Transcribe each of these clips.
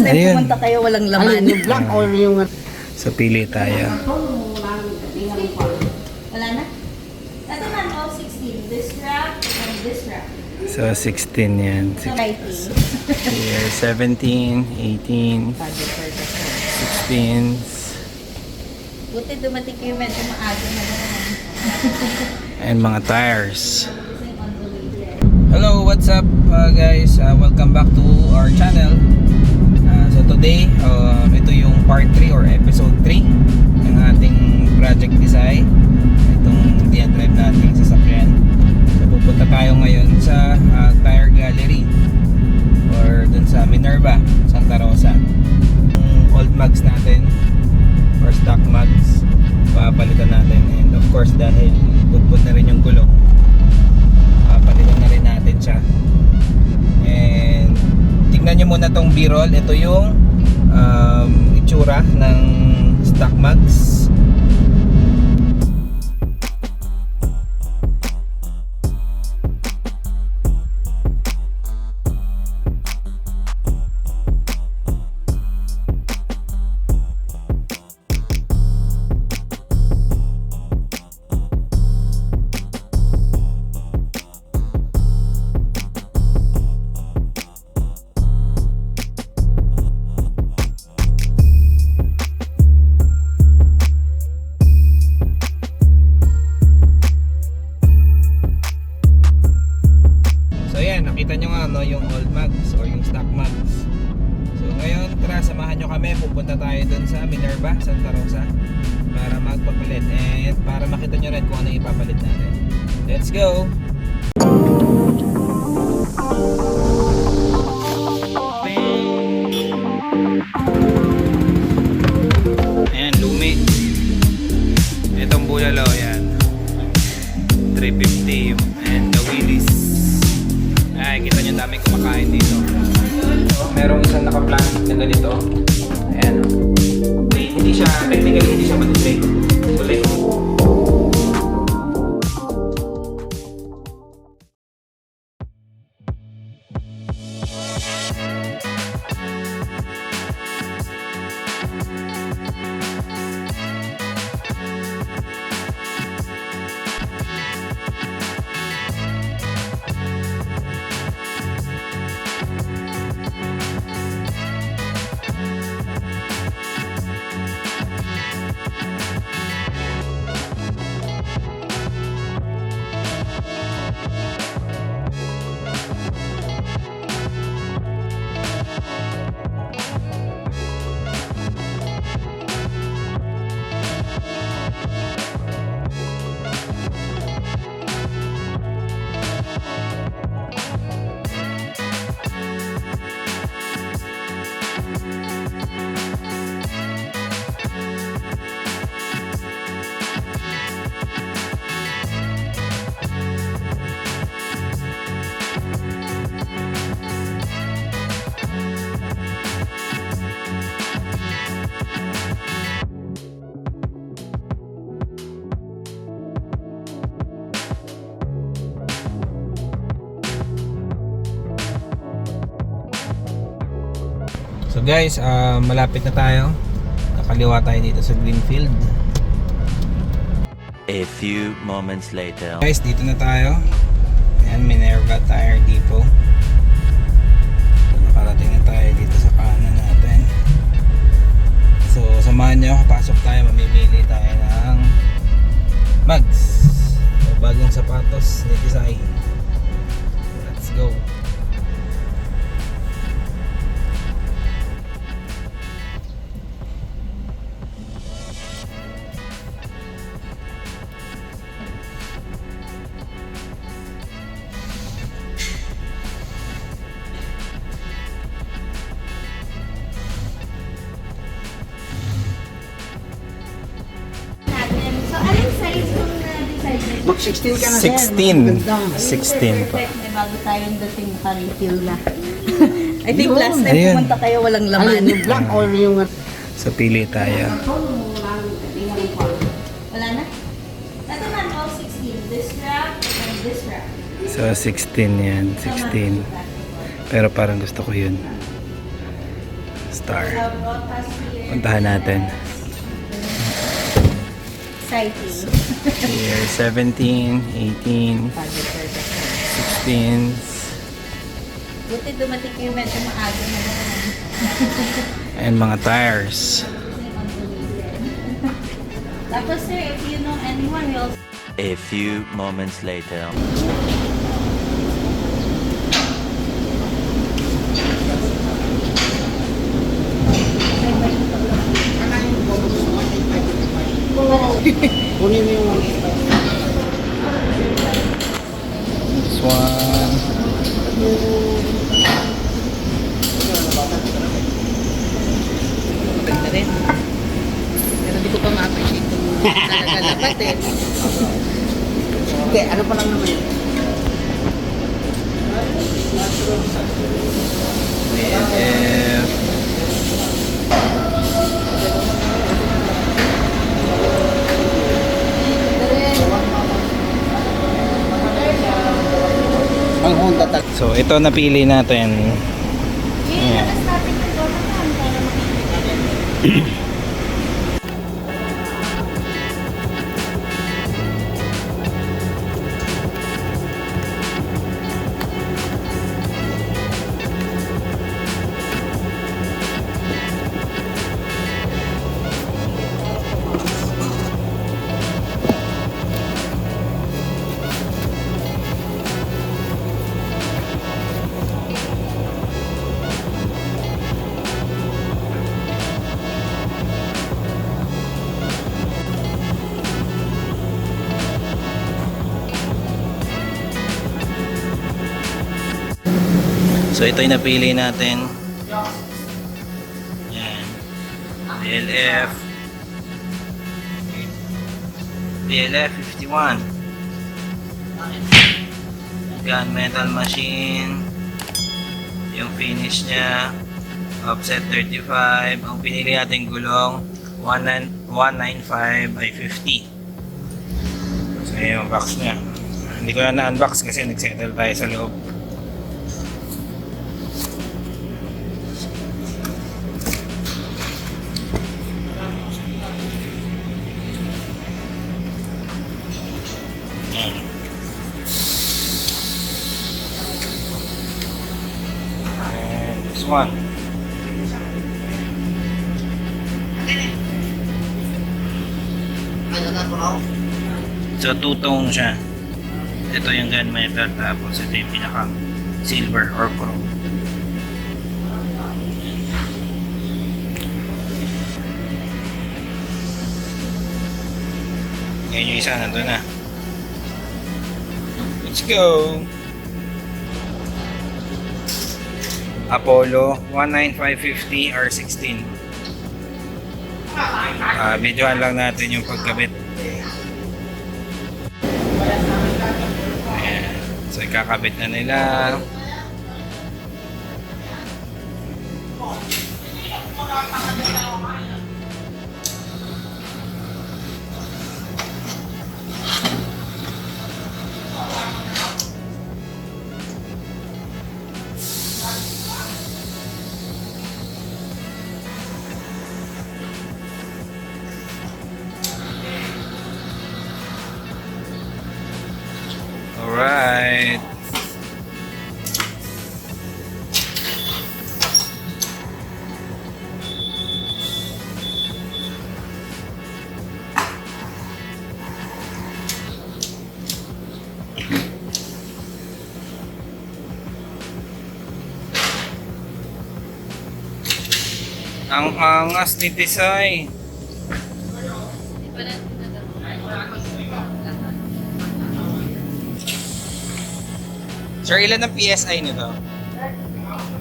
time Ayun. pumunta kayo, walang laman. Yung black or yung... So pili tayo. Wala na? Ito man, all 16. This wrap and this wrap. So 16 yan. So, writing. Here, 17, 18, 16, Buti dumating kayo medyo maaga na naman. and mga tires. Hello, what's up guys? Welcome back to our channel. So today, ito yung part 3 or episode 3 ng ating project design. Itong diadrive nating sasakyan. So pupunta tayo ngayon sa tire gallery or dun sa Minerva, Santa Rosa. Yung old mags natin or stock mags papalitan natin, and of course dahil budbud na rin yung gulong, papalitan na rin natin siya. And tignan nyo muna tong B-roll. Ito yung itsura ng stock mags. Nakita nyo nga no, yung old mags or yung stock mags. So ngayon, tara samahan nyo kami. Pupunta tayo dun sa Minerva, Santa Rosa para magpapalit and para makita nyo rin kung ano ipapalit natin. Let's go! Ayan, lumi. Itong bulalo, yan 350 and the wheelies. Ay, kita nyo daming kumakain dito. Merong isang naka-plastic na ganito. Ayan. Hindi siya, technically hindi siya madisplay. Sulit. So guys, malapit na tayo. Kakaliwa tayo dito sa Greenfield. A few moments later. Guys, dito na tayo. Ayan, Minerva Tire Depot. So, nakarating na tayo dito sa kanan natin. So samahan nyo, pasok tayo. Mamimili tayo ng mags o bagong sapatos ni Design. Let's go. So, anong size kung na-decide nyo? Mag 16 ka na 16 pa. May bago tayong dating naka-refill na. I think last time Ayun. pumunta kayo, walang laman. Yung black or yung... So pili tayo. Wala na? Ito man, all 16. This wrap and this wrap. So 16 yan, 16. Pero parang gusto ko yun. Star. have Rotas here. Puntahan natin. Exciting. Year 17, 18, 16. Buti dumating kayo medyo maaga na naman. And mga tires. Tapos sir, if you know anyone, we also A few moments later. Kunin mo yung This one. Ganda rin. Pero hindi ko pa ma-appreciate kung talaga dapat eh. Hindi, ano pa lang naman yun. BLF. Ang Honda talaga. So ito napili natin. ilabas natin yung goma naman para makikita. So ito yung napili natin. Yan. BLF. BLF 51. Gunmetal machine. Yung finish niya. Offset 35. Ang pinili natin gulong 195 by 50. So yun yung box niya. Hindi ko na na-unbox kasi nagsettle tayo sa loob. And this one. So two-tone siya. Ito yung gunmetal tapos ito yung pinaka silver or chrome. Ngayon yung isa nandun na. Let's go! Apollo 19550 R16. Videoan lang natin yung pagkabit. Ayan. So ikakabit na nila. Alright. Ang angas ni Tisay. Hindi pa natin Sir, ilan ang PSI nito?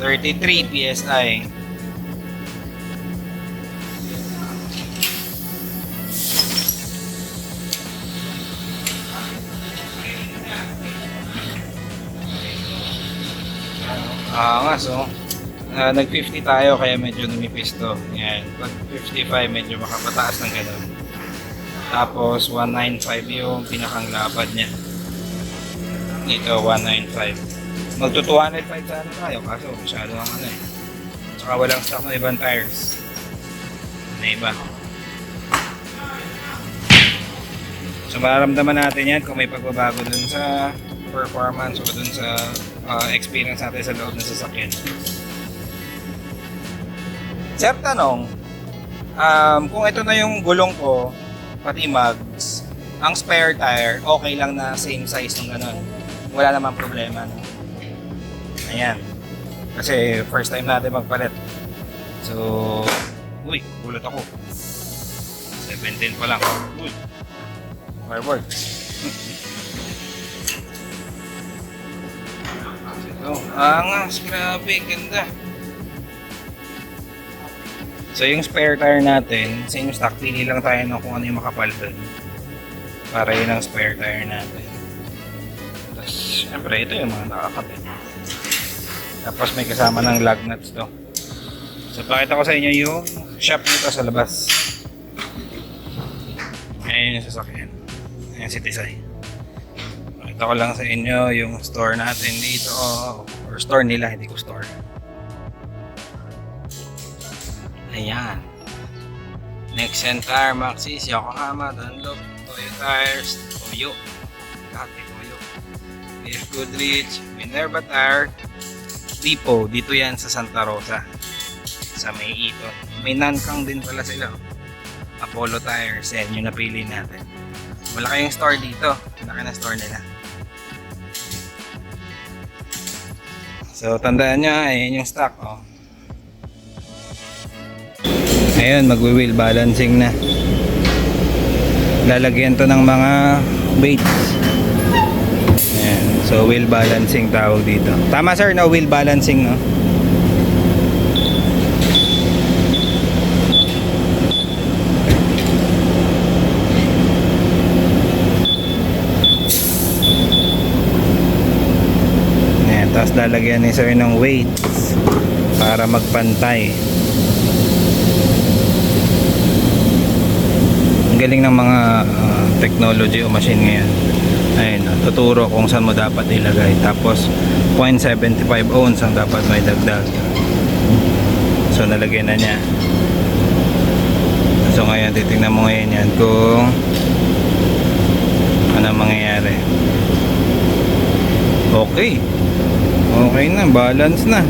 33 PSI. Nga so. Nag-50 tayo kaya medyo numipis to. Yan. Pag 55 medyo makapataas ng ganun. Tapos 195 yung pinakang lapad niya. Dito 195. Magto 205 sana tayo kaso masyado ang ano eh. Saka walang stock ng ibang tires. Na iba. So mararamdaman natin yan kung may pagbabago dun sa performance o dun sa experience natin sa loob ng sasakyan. Sir, tanong, kung ito na yung gulong ko, pati mags, ang spare tire, okay lang na same size ng ganun. Wala namang problema. No? Ayan. Kasi first time natin magpalit. So, uy, gulat ako. 17 pa lang. Uy. Fireworks. Ito, angas, grabe, ganda. So yung spare tire natin, sa yung stock, pili lang tayo ng kung ano yung makapal dun. Para yun ang spare tire natin. Tapos, syempre, ito yung mga nakakapit. Tapos may kasama ng lug nuts to. So pakita ko sa inyo yung shop nito sa labas. Ayan yung sasakyan. Ayan si Tisay. Pakita ko lang sa inyo yung store natin dito. Or store nila, hindi ko store. Ayan. Nexen Tire, Maxxis, Yokohama, Dunlop, Toyo Tires, Toyo. Lahat may Toyo. BF Goodrich, Minerva Tire, Depot. Dito yan sa Santa Rosa. Sa May Eaton. May Nankang din pala sila. Apollo Tires, yan yung napili natin. Malaki yung store dito. Malaki na store nila. So, tandaan nyo, ayan yung stock. Oh. Ayun, magwi-wheel balancing na. Lalagyan to ng mga weights. Ayan. So, wheel balancing tawag dito. Tama sir, no? Wheel balancing, no? Tapos lalagyan ni sir ng weights para magpantay. Ang galing ng mga technology o machine ngayon. Ayun, tuturo kung saan mo dapat ilagay. Tapos 0.75 ounce ang dapat may dagdag. So nalagyan na niya. So ngayon titingnan mo ngayon yan kung ano mangyayari. Okay. Okay na, balance na.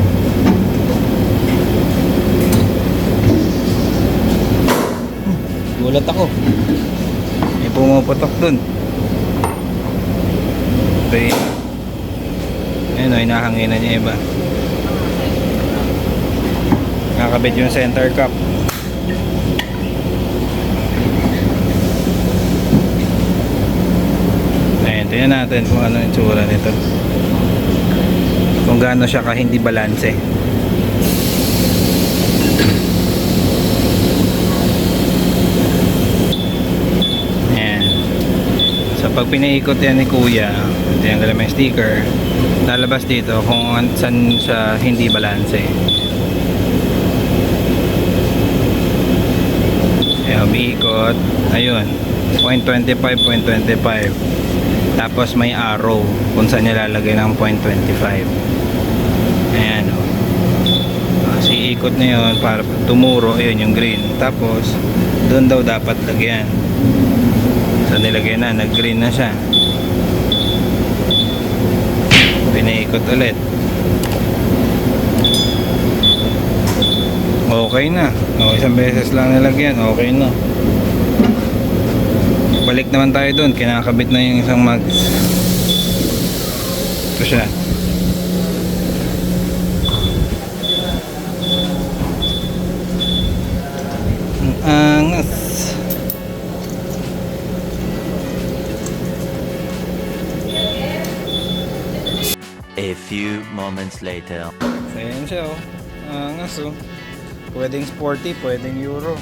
Gulat ako. May pumuputok dun. Okay. Ayun o, inahanginan niya iba. Nakakabit yung center cup. Ayun, tingnan natin kung ano yung tsura nito. Kung gaano siya ka hindi balanse. Ayan. So pag pinaikot yan ni kuya, ito yung galing may sticker, lalabas dito kung saan siya hindi balanse. Ayan, umiikot. Ayun, 0.25, 0.25. Tapos may arrow kung saan niya lalagay ng 0.25. Ayan o. Si ikot na yun para tumuro. Ayun yung green. Tapos doon daw dapat lagyan. So nilagyan na. Nag green na siya. Pinaikot ulit. Okay na. O, isang beses lang nilagyan. Okay na. Balik naman tayo doon. Kinakabit na yung isang mags. Ito siya. Ang angas. A few moments later. So yan siya oh. Angas oh. Pwedeng sporty, pwedeng Euro.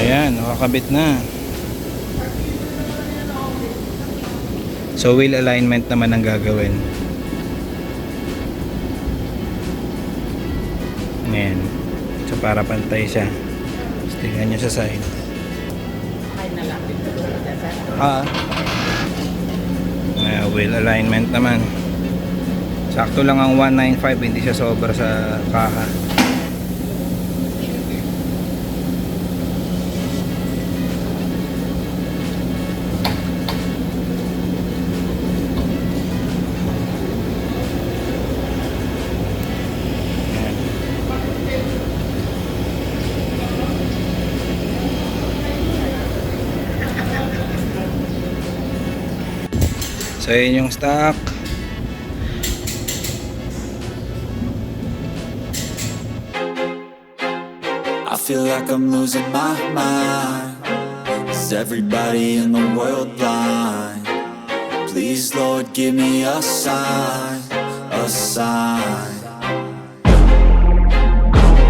Ayan, Nakakabit na. So wheel alignment naman ang gagawin. Ayan. So para pantay siya. So, tingnan nyo sa side. Ay, nalapit ko doon. Wheel alignment naman. Sakto lang ang 195, hindi siya sobra sa kaha. So yun yung stock. I feel like I'm losing my mind. Is everybody in the world blind? Please, Lord, give me a sign, a sign.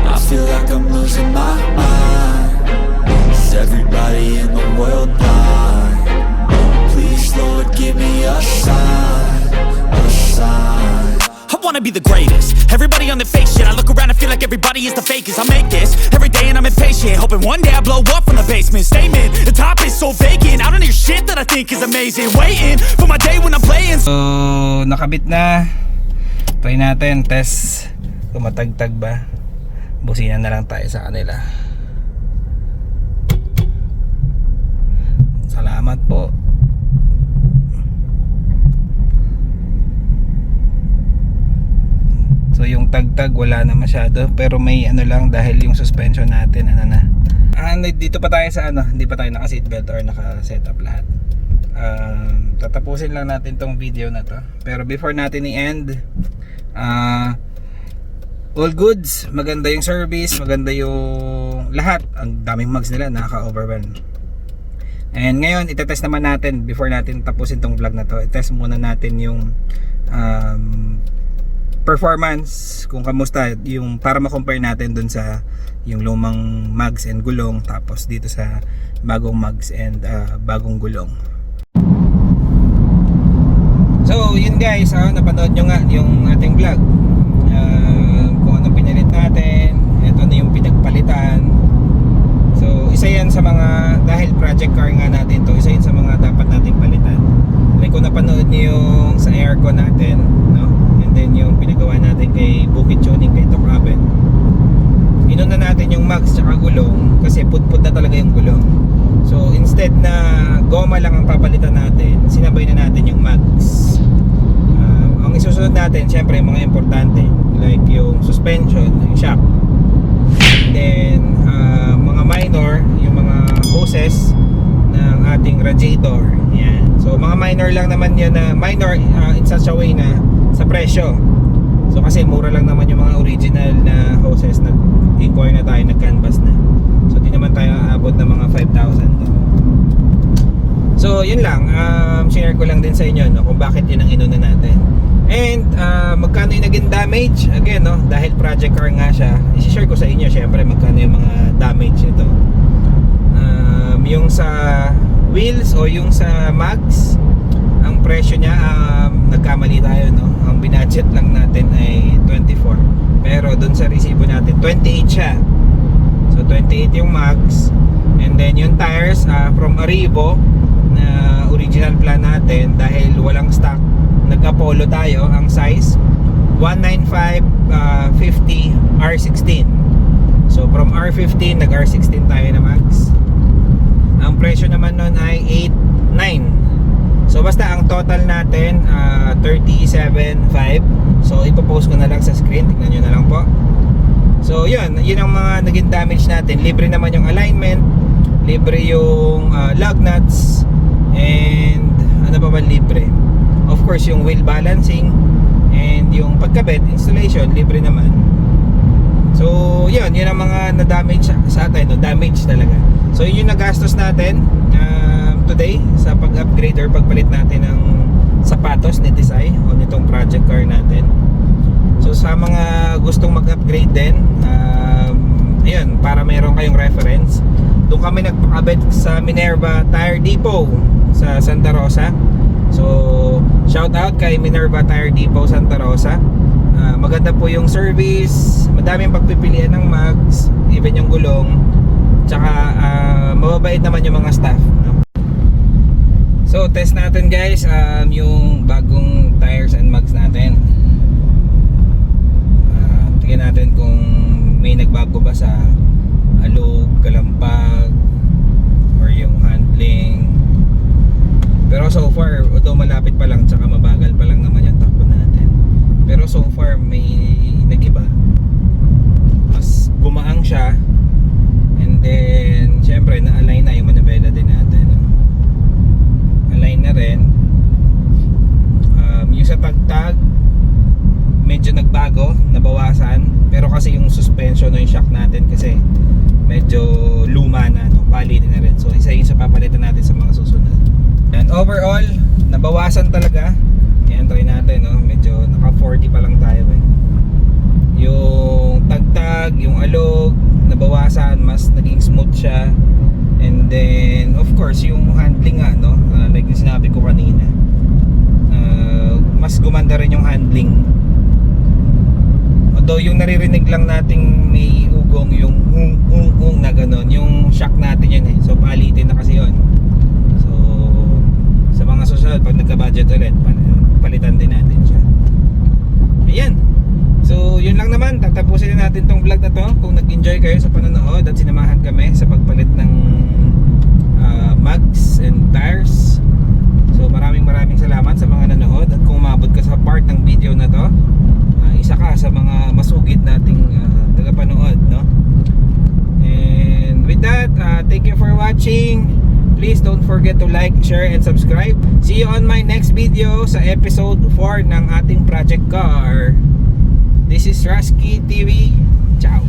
I feel like I'm losing my mind. Is everybody in the world blind? Please, Lord, give me a sign, a sign. I wanna be the greatest. Everybody on the fake shit. I look around and feel like everybody is the fakest. I make this every day and I'm impatient, hoping one day I blow up from the basement. Statement, the top is so vacant. I don't hear shit that I think is amazing. Waiting for my day when I'm playing. So nakabit na. Try natin, test kung matagtag ba. Busina na lang tayo sa kanila. Salamat po. So yung tagtag wala na masyado, pero may ano lang dahil yung suspension natin ano na. Dito pa tayo sa ano, hindi pa tayo naka seatbelt or naka setup lahat. Tatapusin lang natin tong video na to. Pero before natin i-end, all goods, maganda yung service, maganda yung lahat. Ang daming mugs nila, nakaka-overwhelm. And ngayon, itetest naman natin before natin tapusin tong vlog na to. I-test muna natin yung performance, kung kamusta yung para ma-compare natin dun sa yung lumang mugs and gulong, tapos dito sa bagong mugs and bagong gulong. So yun guys, napanood nyo nga yung ating vlog, kung ano pinalit natin, ito na yung pinagpalitan. So isa yan sa mga, dahil project car nga natin to, isa yan sa mga dapat nating palitan. Like kung napanood nyo yung sa aircon natin, no? And then yung pinagawa natin kay Bukit Tuning, kay Tok Aben, inuna natin yung mags tsaka gulong kasi put-put na talaga yung gulong. So instead na goma lang ang papalitan natin, sinabay na natin yung mags. Ang isusunod natin syempre yung mga importante, like yung suspension, yung shock, and then mga minor, yung mga hoses ng ating radiator. Yan. So mga minor lang naman yun, na minor in such a way na sa presyo. So kasi mura lang naman yung mga original na hoses, nag-inquire na tayo, nag-canvas na. So di naman tayo aabot ng mga 5,000. So yun lang, share ko lang din sa inyo, no, kung bakit yun ang inuna natin. And magkano yung naging damage, again, no, dahil project car nga siya, i-share ko sa inyo syempre magkano yung mga damage nito. Yung sa wheels o yung sa mags, ang presyo niya, nagkamali tayo, no? Ang binudget lang natin ay 24, pero dun sa resibo natin 28 siya. So 28 yung mags, and then yung tires from Arrivo na original plan natin, dahil walang stock, nag-Apollo tayo. Ang size 195/50 R16. So from R15 nag R16 tayo na mags. Ang presyo naman nun ay 8,900. So basta ang total natin 37,500. So ipopost ko na lang sa screen, tingnan nyo na lang po. So yun ang mga naging damage natin. Libre naman yung alignment, libre yung lug nuts, and ano pa ba libre? Of course yung wheel balancing and yung pagkabit, installation, libre naman. So yun ang mga na-damage sa atin, no? Damage talaga. So yun yung nagastos natin today sa pag-upgrade or pagpalit natin ng sapatos ni Tisay o nitong project car natin. So sa mga gustong mag-upgrade din, ayun, para mayroon kayong reference, doon kami nagpakabit sa Minerva Tire Depot sa Santa Rosa. So shout out kay Minerva Tire Depot Santa Rosa. Maganda po yung service, madaming pagpipilian ng mags, even yung gulong, tsaka mababait naman yung mga staff, no? So test natin guys yung bagong tires and mags natin. Tingnan natin kung may nagbago ba sa alog, kalampag, or yung handling. Pero so far, although malapit pa lang tsaka mabagal pa lang naman yung takbo natin, pero so far may nag-iba. Mas gumaang siya, and then syempre na-align na yung manibela din natin. Align na rin. Yung sa tagtag medyo nagbago, nabawasan, pero kasi yung suspension o yung shock natin kasi medyo luma na, no? Palitin na rin. So isa yung sa papalitan natin sa mga susunod. And overall, nabawasan talaga. Yan, try natin, no? Medyo naka 40 pa lang tayo eh. Yung tagtag, yung alog, nabawasan, mas naging smooth siya. And then of course yung handling nga, no? Like yung sinabi ko kanina, mas gumanda rin yung handling. Although yung naririnig lang nating may ugong, yung na ganon, yung shock natin yun eh. So palitin na kasi yun. So sa mga susunod, pag nagka-budget ulit, palitan din natin siya. Ayan. So yun lang naman, tatapusin na natin tong vlog na to. Kung nag-enjoy kayo sa panonood at sinamahan kami sa pagpalit ng mags and tires, so maraming salamat sa mga nanood. At kung umabot ka sa part ng video na to, isa ka sa mga masugid nating tagapanood, no? And with that, thank you for watching. Please don't forget to like, share, and subscribe. See you on my next video sa episode 4 ng ating Project Car. This is Rasky TV. Ciao.